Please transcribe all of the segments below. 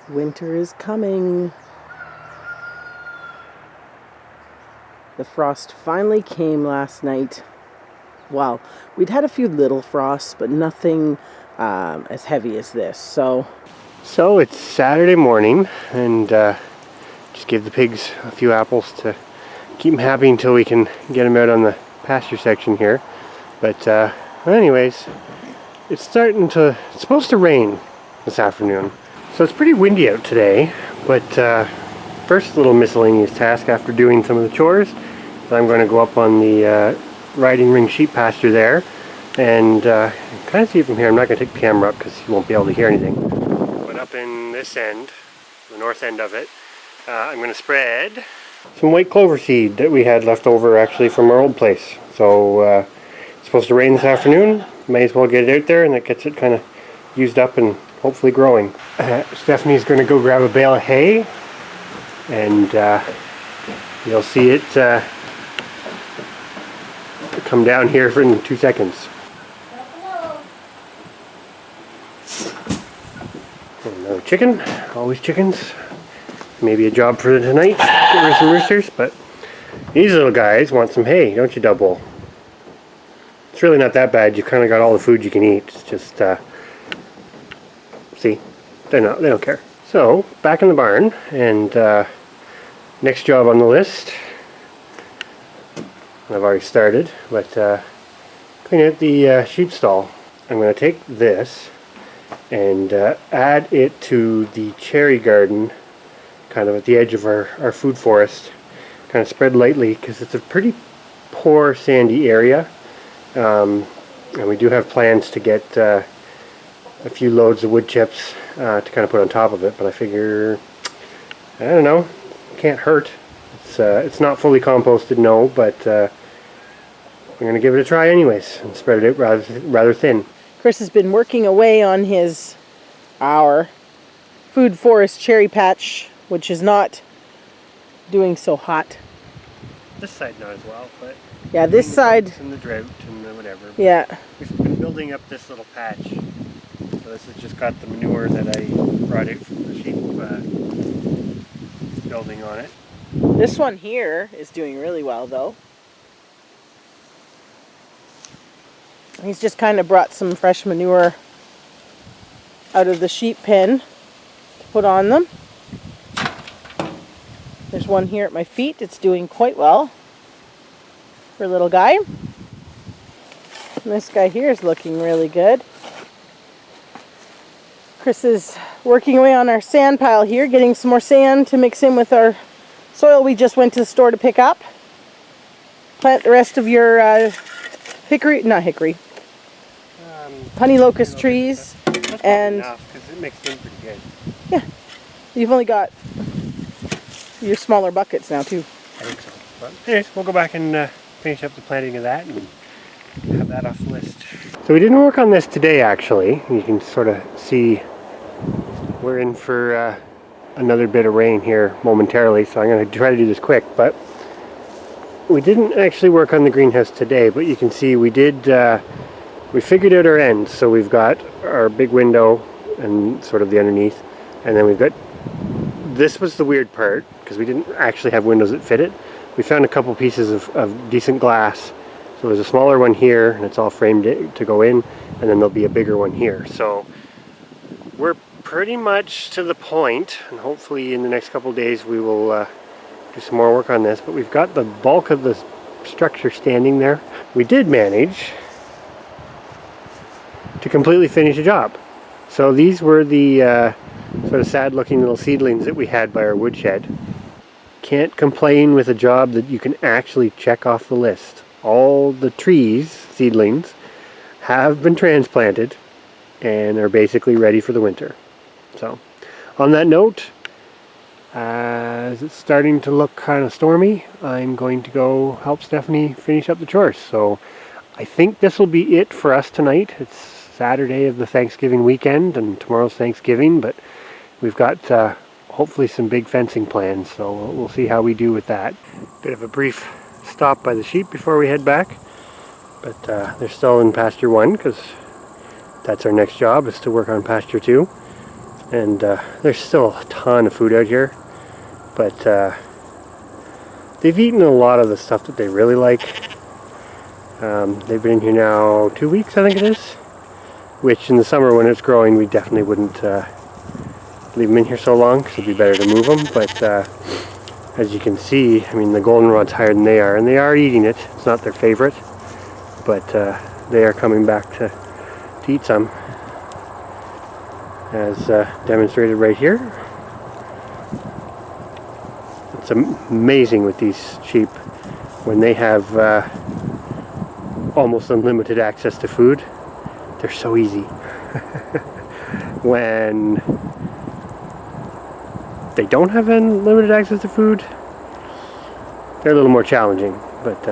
Winter is coming. The frost finally came last night. Well, we'd had a few little frosts, but nothing as heavy as this. So it's Saturday morning, and just give the pigs a few apples to keep them happy until we can get them out on the pasture section here. But anyways, it's supposed to rain this afternoon. So it's pretty windy out today, but first little miscellaneous task after doing some of the chores. So I'm going to go up on the riding ring sheep pasture there and kind of see from here. I'm not going to take the camera up because you won't be able to hear anything. But up in this end, the north end of it, I'm going to spread some white clover seed that we had left over actually from our old place. So it's supposed to rain this afternoon. May as well get it out there, and that gets it kind of used up and hopefully growing. Stephanie's going to go grab a bale of hay, and you'll see it come down here for in 2 seconds. Another chicken, always chickens. Maybe a job for tonight, get rid of some roosters, but these little guys want some hay, don't you, Double? It's really not that bad. You've kind of got all the food you can eat. It's just, see, they don't care. So, back in the barn, and next job on the list, I've already started, but clean out the sheep stall. I'm going to take this and add it to the cherry garden, kind of at the edge of our food forest, kind of spread lightly, because it's a pretty poor sandy area, and we do have plans to get a few loads of wood chips to kind of put on top of it, but I figure, I don't know, can't hurt. It's not fully composted, no, but I'm going to give it a try anyways and spread it out rather thin. Chris has been working away on our food forest cherry patch, which is not doing so hot. This side not as well, but yeah, this side and the drought and the whatever. Yeah, we've been building up this little patch. So this has just got the manure that I brought out from the sheep building on it. This one here is doing really well though. He's just kind of brought some fresh manure out of the sheep pen to put on them. There's one here at my feet. It's doing quite well for a little guy. And this guy here is looking really good. Chris is working away on our sand pile here, getting some more sand to mix in with our soil we just went to the store to pick up. Plant the rest of your honey locust trees. That's and enough, because it mixed in pretty good. Yeah, you've only got your smaller buckets now too. I think so. But anyways, we'll go back and finish up the planting of that and have that off the list. So we didn't work on this today actually. You can sort of see we're in for another bit of rain here momentarily, so I'm going to try to do this quick. But we didn't actually work on the greenhouse today, but you can see we did, we figured out our ends. So we've got our big window and sort of the underneath, and then we've got, this was the weird part, because we didn't actually have windows that fit it. We found a couple pieces of decent glass. So there's a smaller one here, and it's all framed to go in, and then there'll be a bigger one here. So we're pretty much to the point, and hopefully in the next couple of days we will do some more work on this. But we've got the bulk of the structure standing there. We did manage to completely finish the job. So these were the sort of sad looking little seedlings that we had by our woodshed. Can't complain with a job that you can actually check off the list. All the trees, seedlings, have been transplanted and are basically ready for the winter. So on that note, as it's starting to look kind of stormy, I'm going to go help Stephanie finish up the chores. So I think this will be it for us tonight. It's Saturday of the Thanksgiving weekend, and tomorrow's Thanksgiving, but we've got hopefully some big fencing plans, so we'll see how we do with that. Bit of a brief stop by the sheep before we head back, but they're still in pasture 1 because that's our next job, is to work on pasture 2. And there's still a ton of food out here, but they've eaten a lot of the stuff that they really like. They've been in here now 2 weeks, I think it is, which in the summer when it's growing we definitely wouldn't leave them in here so long because it'd be better to move them. But as you can see, I mean, the goldenrod's higher than they are, and they are eating it. It's not their favorite, but they are coming back to eat some, as demonstrated right here. It's amazing with these sheep when they have almost unlimited access to food. They're so easy. When they don't have unlimited access to food, they're a little more challenging, but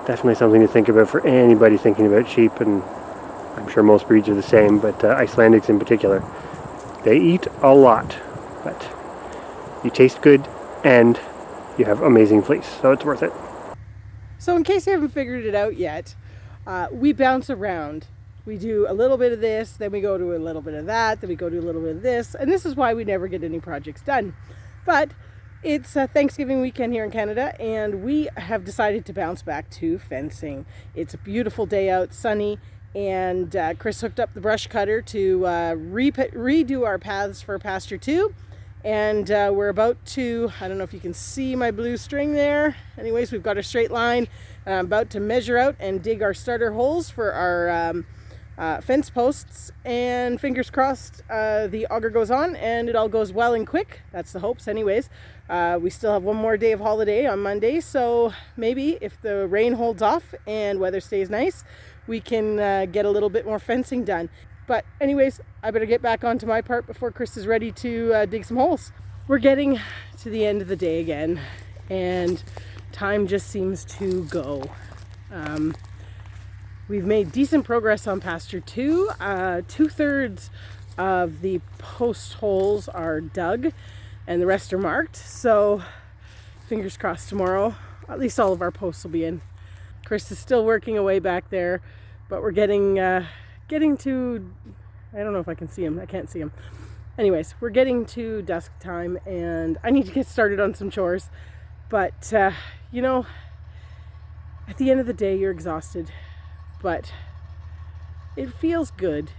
definitely something to think about for anybody thinking about sheep, and I'm sure most breeds are the same, but Icelandics in particular. They eat a lot, but you taste good and you have amazing fleece, so it's worth it. So in case you haven't figured it out yet, we bounce around. We do a little bit of this, then we go to a little bit of that, then we go to a little bit of this, and this is why we never get any projects done. But it's Thanksgiving weekend here in Canada, and we have decided to bounce back to fencing. It's a beautiful day out, sunny, and Chris hooked up the brush cutter to redo our paths for pasture 2. And we're about to, I don't know if you can see my blue string there. Anyways, we've got a straight line. I'm about to measure out and dig our starter holes for our fence posts, and fingers crossed the auger goes on and it all goes well and quick. That's the hopes anyways. We still have one more day of holiday on Monday, so maybe if the rain holds off and weather stays nice, we can get a little bit more fencing done. But anyways, I better get back onto my part before Chris is ready to dig some holes. We're getting to the end of the day again, and time just seems to go. We've made decent progress on pasture 2. 2/3 of the post holes are dug and the rest are marked. So fingers crossed tomorrow, at least all of our posts will be in. Chris is still working away back there, but we're getting to, I don't know if I can see him. I can't see him. Anyways, we're getting to dusk time and I need to get started on some chores. But, you know, at the end of the day, you're exhausted, but it feels good.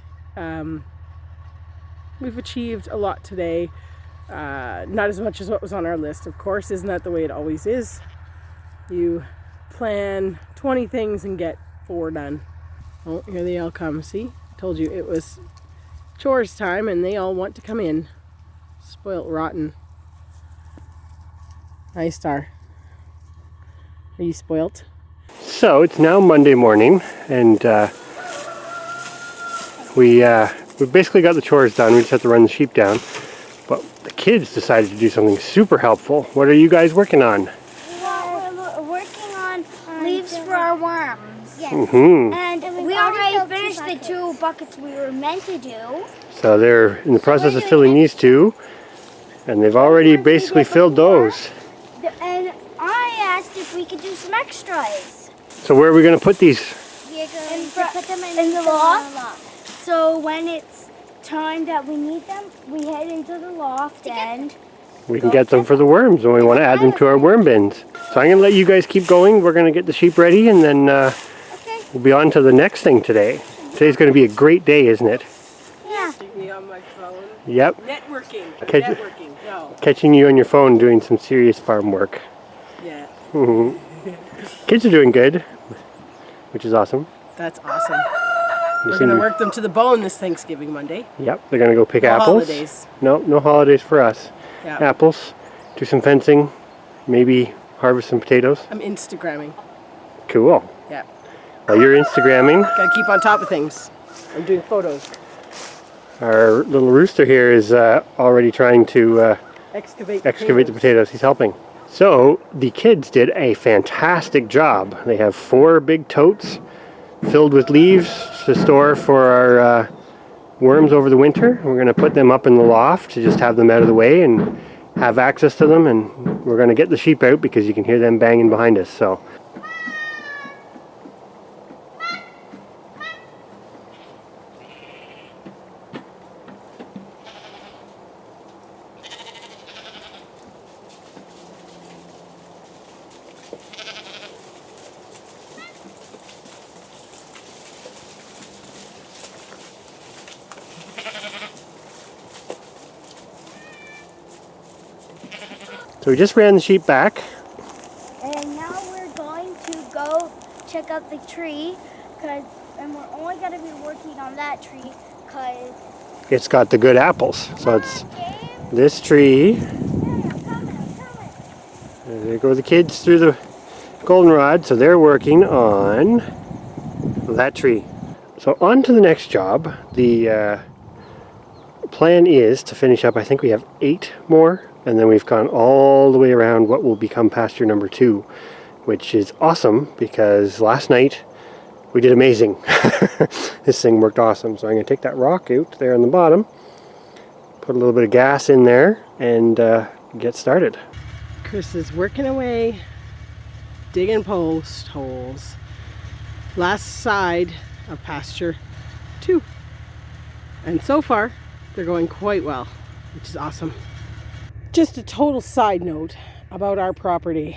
We've achieved a lot today. Not as much as what was on our list, of course. Isn't that the way it always is? You plan 20 things and get 4 done. Oh, here they all come. See? I told you it was chores time and they all want to come in. Spoilt rotten. Hi, Star. Are you spoilt? So it's now Monday morning, and we basically got the chores done. We just have to run the sheep down. But the kids decided to do something super helpful. What are you guys working on? Well, we're working on leaves for our worms. Yes. Mm-hmm. And we already finished the 2 buckets we were meant to do. So they're in the process of filling these 2, and they've already basically filled those. And I asked if we could do some extras. So where are we going to put these? We're going to put them in the loft. So when it's time that we need them, we head into the loft and we can get them for the worms when we want to add them to our worm bins. So I'm going to let you guys keep going. We're going to get the sheep ready, and then we'll be on to the next thing today. Today's going to be a great day, isn't it? yeah. Me on my phone. Yep. Networking. No. Catching you on your phone doing some serious farm work. Yeah. Kids are doing good, which is awesome. That's awesome. We're going to work them to the bone this Thanksgiving Monday. Yep, they're going to go pick No apples. holidays. No holidays for us. Yeah. Apples, do some fencing, maybe harvest some potatoes. I'm Instagramming. Cool. Yeah. While you're Instagramming, Gotta keep on top of things. I'm doing photos. our little rooster here is already trying to Excavate the potatoes. He's helping. So the kids did a fantastic job. They have 4 big totes filled with leaves to store for our worms over the winter. We're going to put them up in the loft to just have them out of the way and have access to them, and we're going to get the sheep out because you can hear them banging behind us. So So we just ran the sheep back. And now we're going to go check out the tree, and we're only going to be working on that tree because It's got the good apples. So it's this tree. And there go the kids through the goldenrod. So they're working on that tree. So on to the next job. The plan is to finish up, I think we have 8 more. And then we've gone all the way around what will become pasture number 2, which is awesome because last night we did amazing. This thing worked awesome. So I'm going to take that rock out there on the bottom, put a little bit of gas in there, and get started. Chris is working away, digging post holes. Last side of pasture 2. And so far, they're going quite well, which is awesome. Just a total side note about our property.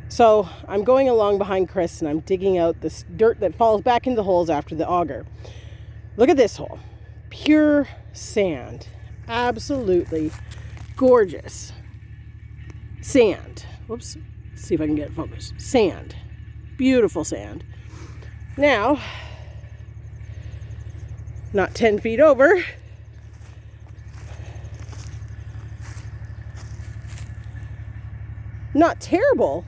So I'm going along behind Chris and I'm digging out this dirt that falls back into the holes after the auger. Look at this hole. Pure sand. Absolutely gorgeous. Sand. Whoops. Let's see if I can get it focused. Sand. Beautiful sand. Now, not 10 feet over, not terrible,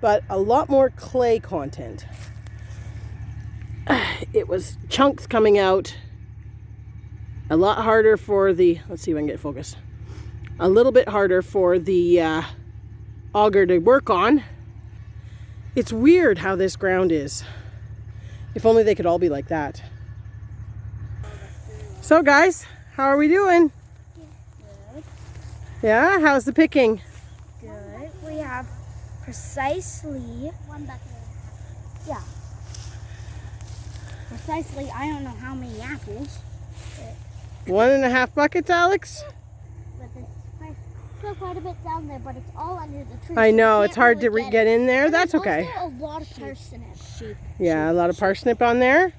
but a lot more clay content. It was chunks coming out. A lot harder for the, let's see if I can get it focused. A little bit harder for the auger to work on. It's weird how this ground is. If only they could all be like that. So guys, how are we doing? Good. Yeah, how's the picking? Good. We have precisely 1 bucket. Yeah. Precisely, I don't know how many apples. 1.5 buckets, Alex? But there's still quite a bit down there, but it's all under the tree. I so know, you it's can't hard really to get in there. And That's there's okay. also a lot of parsnip. Yeah, a lot of parsnip on there.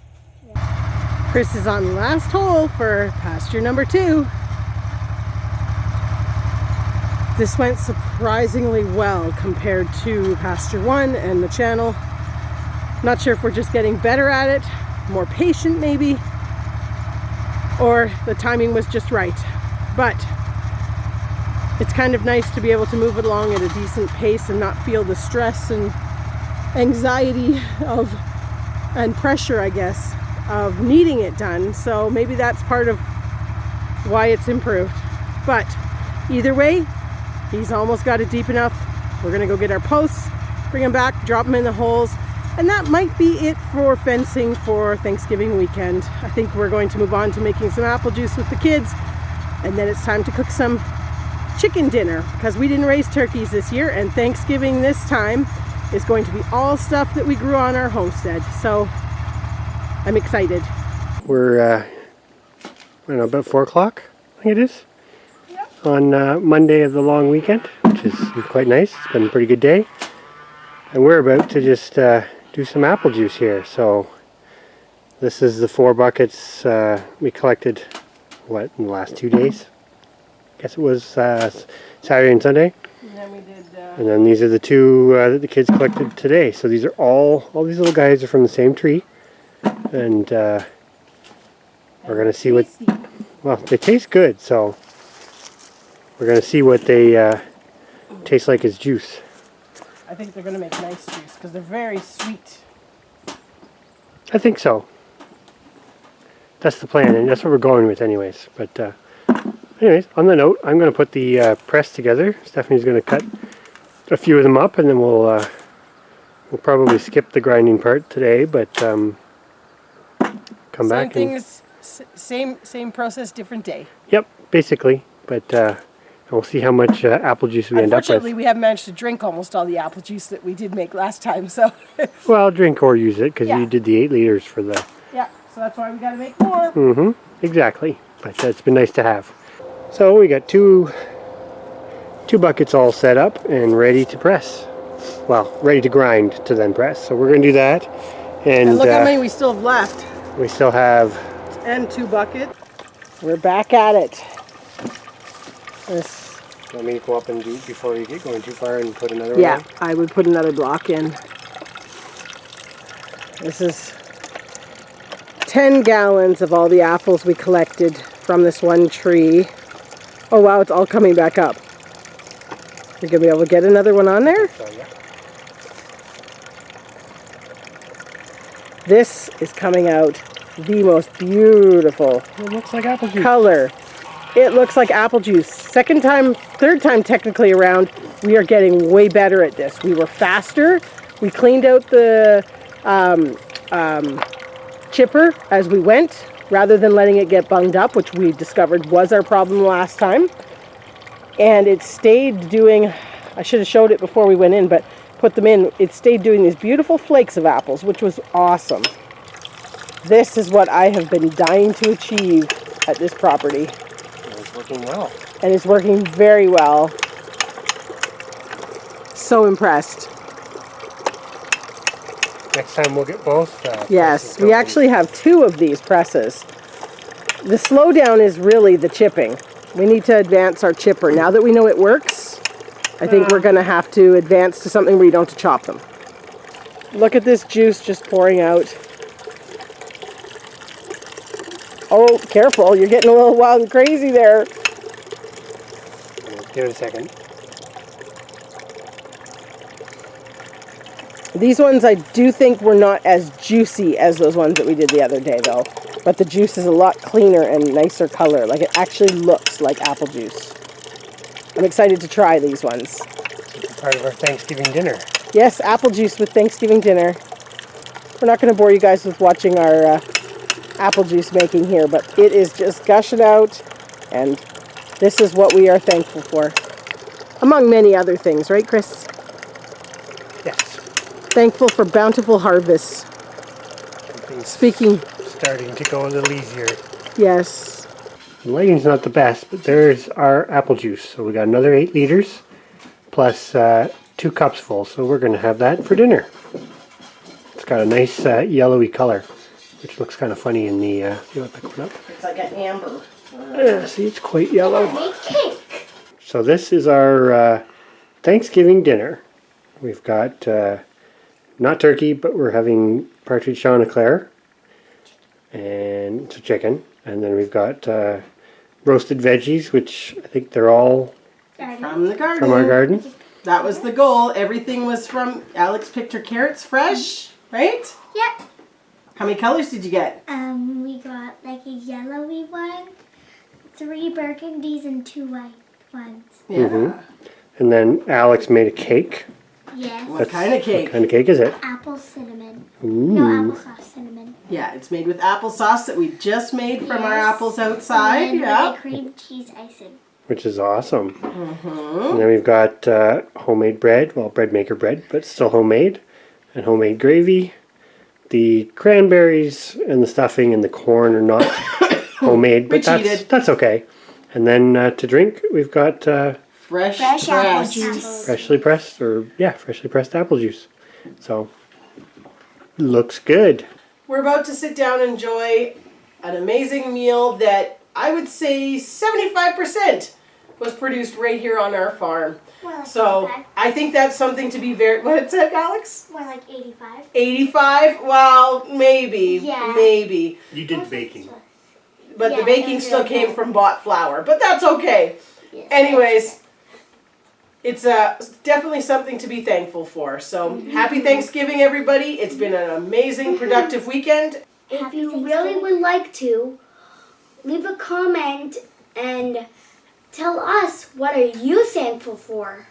Chris is on the last hole for pasture number 2. This went surprisingly well compared to pasture 1 and the channel. Not sure if we're just getting better at it, more patient maybe, or the timing was just right. But it's kind of nice to be able to move it along at a decent pace and not feel the stress and anxiety of, and pressure, I guess, of needing it done. So maybe that's part of why it's improved. But either way, he's almost got it deep enough. We're gonna go get our posts, bring them back, drop them in the holes, and that might be it for fencing for Thanksgiving weekend. I think we're going to move on to making some apple juice with the kids, and then it's time to cook some chicken dinner because we didn't raise turkeys this year, and Thanksgiving this time is going to be all stuff that we grew on our homestead. So I'm excited. We're, I don't know, about 4 o'clock, I think it is, on Monday of the long weekend, which is quite nice. It's been a pretty good day. And we're about to just do some apple juice here. So this is the 4 buckets we collected, what, in the last 2 days? I guess it was Saturday and Sunday. And then we did, and then these are the 2 that the kids collected today. So these are all these little guys are from the same tree. And we're going to see what, well, they taste good, so we're going to see what they taste like as juice. I think they're going to make nice juice because they're very sweet. I think so. That's the plan, and that's what we're going with anyways. But anyways, on the note, I'm going to put the press together. Stephanie's going to cut a few of them up, and then we'll probably skip the grinding part today, but come back. Same process, different day. Yep, basically. But we'll see how much apple juice we end up with. Unfortunately, we haven't managed to drink almost all the apple juice that we did make last time. So. Well, drink or use it because Yeah. you did the 8 liters for the. Yeah, so that's why we got to make more. Mm-hmm. Exactly. But it's been nice to have. So we got two buckets all set up and ready to press. Well, ready to grind to then press. So we're going to do that. And look how many we still have left. We still have. And 2 buckets. We're back at it. This Want me to go up and do before you get going too far and put another one Yeah, in? I would put another block in. This is 10 gallons of all the apples we collected from this one tree. Oh wow, it's all coming back up. You're going to be able to get another one on there? So, yeah. This is coming out the most beautiful It looks like apple juice. color. It looks like apple juice. Second time, third time technically around, we are getting way better at this. We were faster. We cleaned out the chipper as we went, rather than letting it get bunged up, which we discovered was our problem last time. And it stayed doing, I should have showed it before we went in, but put them in, it stayed doing these beautiful flakes of apples, which was awesome. This is what I have been dying to achieve at this property. It's working well. And it's working very well. So impressed. Next time we'll get both. Yes, presses we going. actually have 2 of these presses. The slowdown is really the chipping. We need to advance our chipper. Now that we know it works, I think we're going to have to advance to something where you don't have to chop them. Look at this juice just pouring out. Oh, careful, you're getting a little wild and crazy there. Give it a second. These ones I do think were not as juicy as those ones that we did the other day though. But the juice is a lot cleaner and nicer color. Like it actually looks like apple juice. I'm excited to try these ones. It's part of our Thanksgiving dinner. Yes, apple juice with Thanksgiving dinner. We're not going to bore you guys with watching our apple juice making here, but it is just gushing out, and this is what we are thankful for. Among many other things, right, Chris? Yes. Thankful for bountiful harvests. Everything's Speaking, starting to go a little easier. yes. The lighting's not the best, but there's our apple juice. So we got another 8 liters plus 2 cups full. So we're going to have that for dinner. It's got a nice yellowy color, which looks kind of funny in the. See what I pick one up? It's like an amber. Yeah, see, it's quite yellow. Make cake. So this is our Thanksgiving dinner. We've got not turkey, but we're having partridge Jean Eclair, and it's a chicken. And then we've got roasted veggies, which I think they're all From the garden. from our garden. That was the goal. Everything was from, Alex picked her carrots fresh, right? Yep. How many colors did you get? We got like a yellowy one, 3 burgundies, and 2 white ones. Yeah. Mhm. And then Alex made a cake. Yes. What kind of cake? What kind of cake is it? Apple cinnamon. Ooh. No, applesauce cinnamon. Yeah, it's made with applesauce that we just made from our Yes. apples outside. And Yeah. with cream cheese icing. Which is awesome. And then we've got homemade bread, well, bread maker bread, but still homemade, and homemade gravy. The cranberries and the stuffing and the corn are not homemade, but We cheated. that's okay. And then to drink, we've got Fresh apple pressed. juice. freshly pressed apple juice. So looks good. We're about to sit down and enjoy an amazing meal that I would say 75% was produced right here on our farm. More like So 85. I think that's something to be very, what's that, Alex? More like 85. 85? Well, maybe. Yeah. Maybe. You did baking. But the Yeah, baking that's still right. came from bought flour. But that's okay. Yes. Anyways, it's definitely something to be thankful for. So happy Thanksgiving, everybody. It's been an amazing, productive weekend. If you really would like to, leave a comment and tell us what are you thankful for.